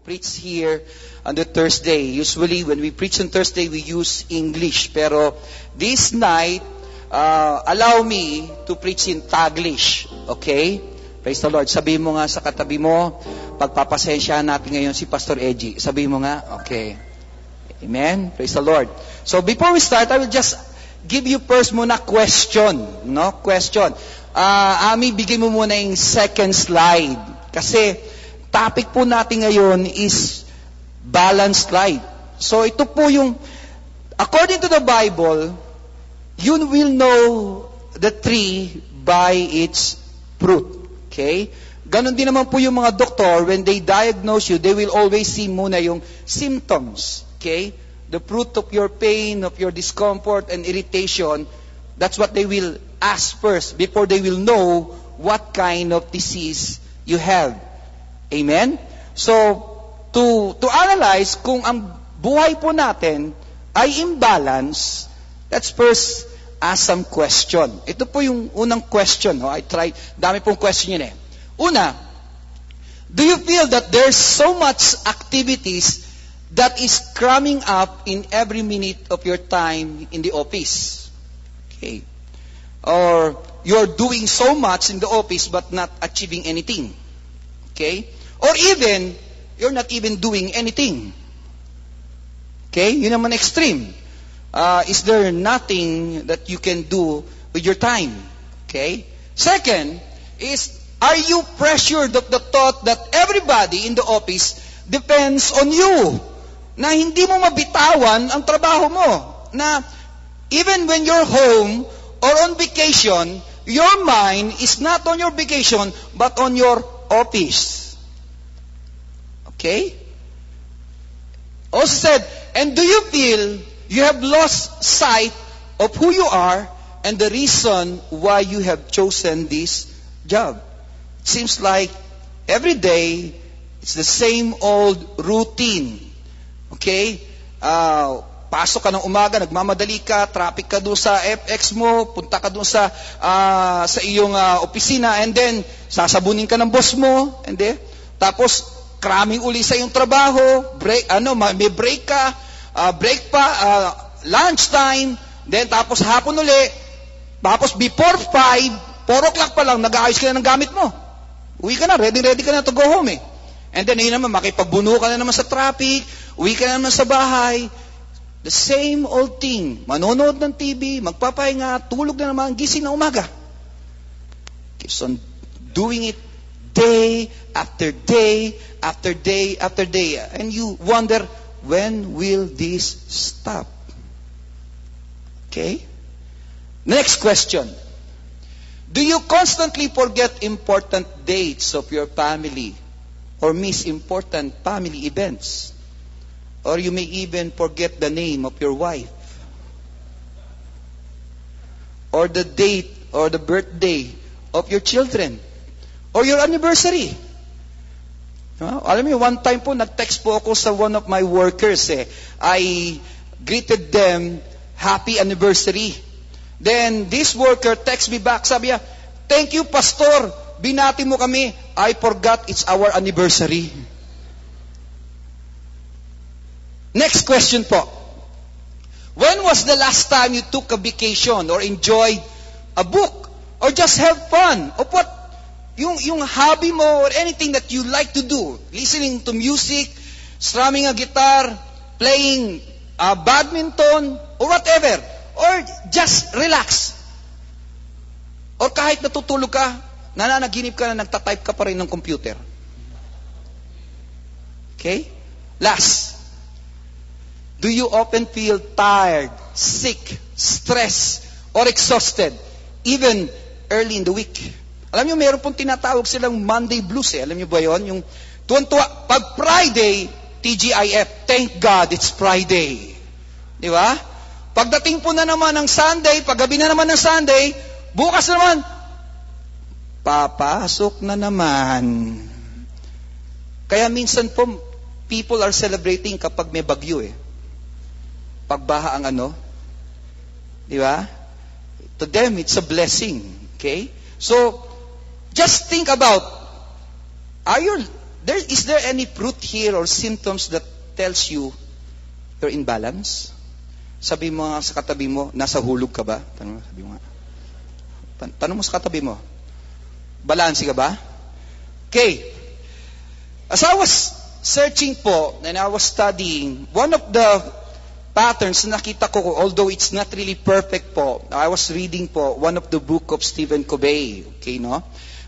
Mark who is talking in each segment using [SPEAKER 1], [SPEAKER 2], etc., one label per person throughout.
[SPEAKER 1] preach here on the Thursday. Usually, when we preach on Thursday, we use English. Pero this night, allow me to preach in Taglish. Okay? Praise the Lord. Sabihin mo nga sa katabi mo, pagpapasensyahan natin ngayon si Pastor Edgy. Sabihin mo nga, okay. Amen? Praise the Lord. So, before we start, I will just give you first muna question. No? Question. Ami, bigay mo muna yung second slide. Kasi, topic po natin ngayon is balanced life. So, ito po yung, according to the Bible, you will know the tree by its fruit. Okay? Ganon din naman po yung mga doktor, when they diagnose you, they will always see muna yung symptoms. Okay? The fruit of your pain, of your discomfort and irritation, that's what they will ask first before they will know what kind of disease you have. Amen? So, to analyze kung ang buhay po natin ay imbalance, let's first ask some question. Ito po yung unang question. No? Dami pong question yun eh. Una, do you feel that there's so much activities that is cramming up in every minute of your time in the office? Okay. Or you're doing so much in the office but not achieving anything. Okay? Or even, you're not even doing anything. Okay? Yun naman extreme. Is there nothing that you can do with your time? Okay? Second is, are you pressured of the thought that everybody in the office depends on you? Na hindi mo mabitawan ang trabaho mo. Na even when you're home or on vacation, your mind is not on your vacation but on your office. Okay? Also said, and do you feel you have lost sight of who you are and the reason why you have chosen this job? It seems like every day it's the same old routine. Okay? Pasok ka ng umaga, nagmamadali ka, traffic ka doon sa FX mo, punta ka doon sa iyong opisina, and then sasabunin ka ng boss mo, and then tapos cramming uli sa iyong trabaho, may break ka, break pa, lunch time, then tapos hapon uli, tapos before 4 o'clock pa lang, nag-aayos ka na ng gamit mo. Uwi ka na, ready ka na to go home eh. And then yun naman, makipagbuno ka na naman sa traffic, uwi ka na naman sa bahay. The same old thing. Manonood ng TV, magpapahinga, tulog na naman, gising na umaga. Keeps on doing it day after day after day after day. And you wonder, when will this stop? Okay? Next question. Do you constantly forget important dates of your family or miss important family events? Or you may even forget the name of your wife or the date or the birthday of your children or your anniversary. Alam niyo, one time po, nag-text po ako sa one of my workers. I greeted them, happy anniversary. Then, this worker text me back, sabi niya, thank you, Pastor. Binati mo kami. I forgot it's our anniversary. Next question po. When was the last time you took a vacation or enjoyed a book or just have fun? Of what? Yung hobby mo or anything that you like to do, listening to music, strumming a guitar, playing badminton, or whatever, or just relax. Or kahit natutulog ka, nananaginip ka na nagtatype ka pa rin ng computer. Okay? Last. Do you often feel tired, sick, stressed, or exhausted, even early in the week? Alam niyo, meron pong tinatawag silang Monday blues eh. Alam niyo ba yon? Yung tuwan-tuwa. Pag Friday, TGIF, thank God it's Friday. Di ba? Pagdating po na naman ng Sunday, paggabi na naman ng Sunday, bukas na naman, papasok na naman. Kaya minsan po, people are celebrating kapag may bagyo eh. Pagbaha ang di ba? To them, it's a blessing. Okay? So, just think about, are you Is there any fruit here or symptoms that tells you you're in balance? Sabi mo nga sa katabi mo, nasa hulog ka ba? Tanong mo sa katabi mo, balanse ka ba? Okay. As I was searching po, and I was studying, one of the patterns na nakita ko, although it's not really perfect po, I was reading po one of the book of Stephen Covey. Okay, no?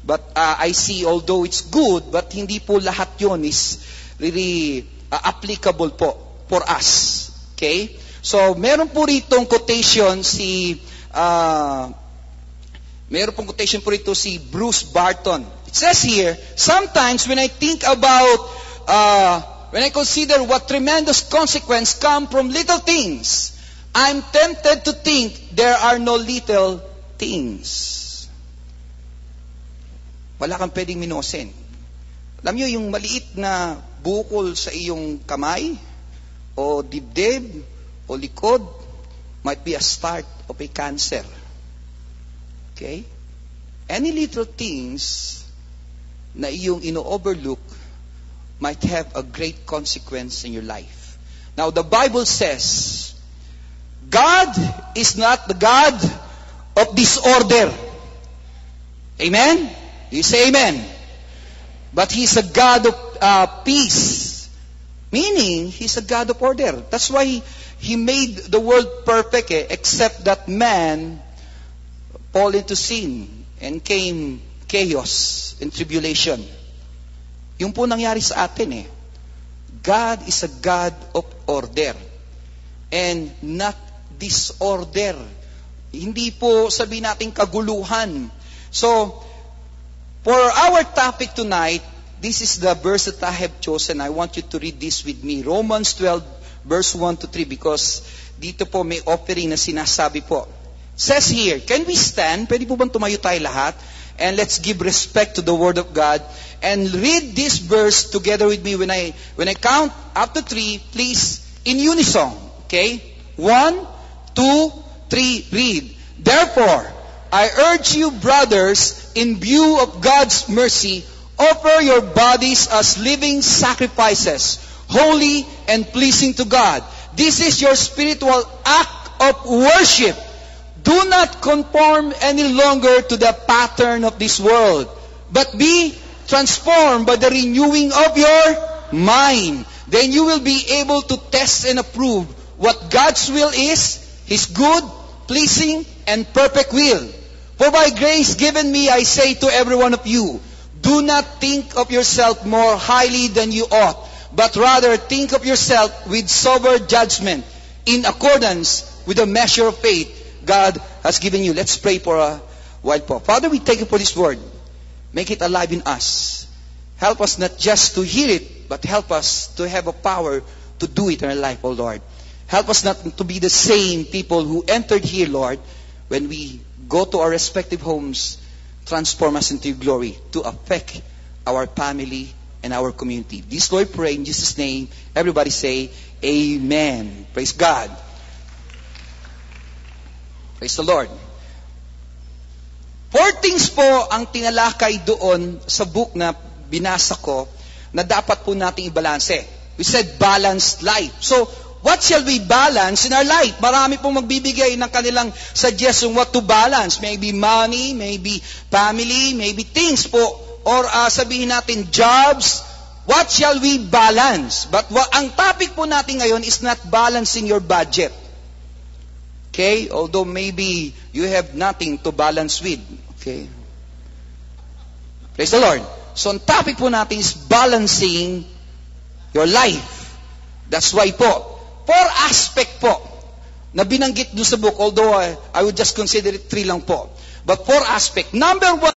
[SPEAKER 1] But I see, although it's good, but hindi po lahat yon is really applicable po for us. Okay? So, meron po ritong quotation meron pong quotation po rito si Bruce Barton. It says here, sometimes when I think about, when I consider what tremendous consequence come from little things, I'm tempted to think there are no little things. Wala kang pwedeng minosin. Alam nyo, yung maliit na bukol sa iyong kamay, o dibdib, o likod, might be a start of a cancer. Okay? Any little things na iyong ino-overlook might have a great consequence in your life. Now, the Bible says, God is not the God of disorder. Amen? You say amen. But He's a God of peace. Meaning, He's a God of order. That's why He made the world perfect, except that man fall into sin and came chaos and tribulation. Yung po nangyari sa atin God is a God of order and not disorder. Hindi po sabihin natin kaguluhan. So, for our topic tonight, this is the verse that I have chosen. I want you to read this with me. Romans 12, verse 1 to 3, because dito po may offering na sinasabi po. It says here, can we stand? Pwede po bang tumayo tayo lahat? And let's give respect to the Word of God. And read this verse together with me. When I count up to 3, please, in unison. Okay? 1, 2, 3, read. Therefore, I urge you, brothers, in view of God's mercy, offer your bodies as living sacrifices, holy and pleasing to God. This is your spiritual act of worship. Do not conform any longer to the pattern of this world, but be transformed by the renewing of your mind. Then you will be able to test and approve what God's will is, His good, pleasing, and perfect will. For by grace given me, I say to every one of you, do not think of yourself more highly than you ought, but rather think of yourself with sober judgment, in accordance with the measure of faith God has given you. Let's pray for a while po. Father, we thank you for this word. Make it alive in us. Help us not just to hear it, but help us to have a power to do it in our life, O Lord. Help us not to be the same people who entered here, Lord, when we go to our respective homes. Transform us into your glory to affect our family and our community. This Lord pray in Jesus' name. Everybody say, Amen. Praise God. Praise the Lord. 4 things po ang tinalakay doon sa book na binasa ko na dapat po nating ibalanse. We said balanced life. So, what shall we balance in our life? Marami pong magbibigay ng kanilang suggestion what to balance. Maybe money, maybe family, maybe things po. Or sabihin natin jobs. What shall we balance? But ang topic po natin ngayon is not balancing your budget. Okay? Although maybe you have nothing to balance with. Okay? Praise the Lord. So ang topic po natin is balancing your life. That's why po, 4 aspect po na binanggit doon sa book, although I would just consider it 3 lang po. But 4 aspect. Number 1,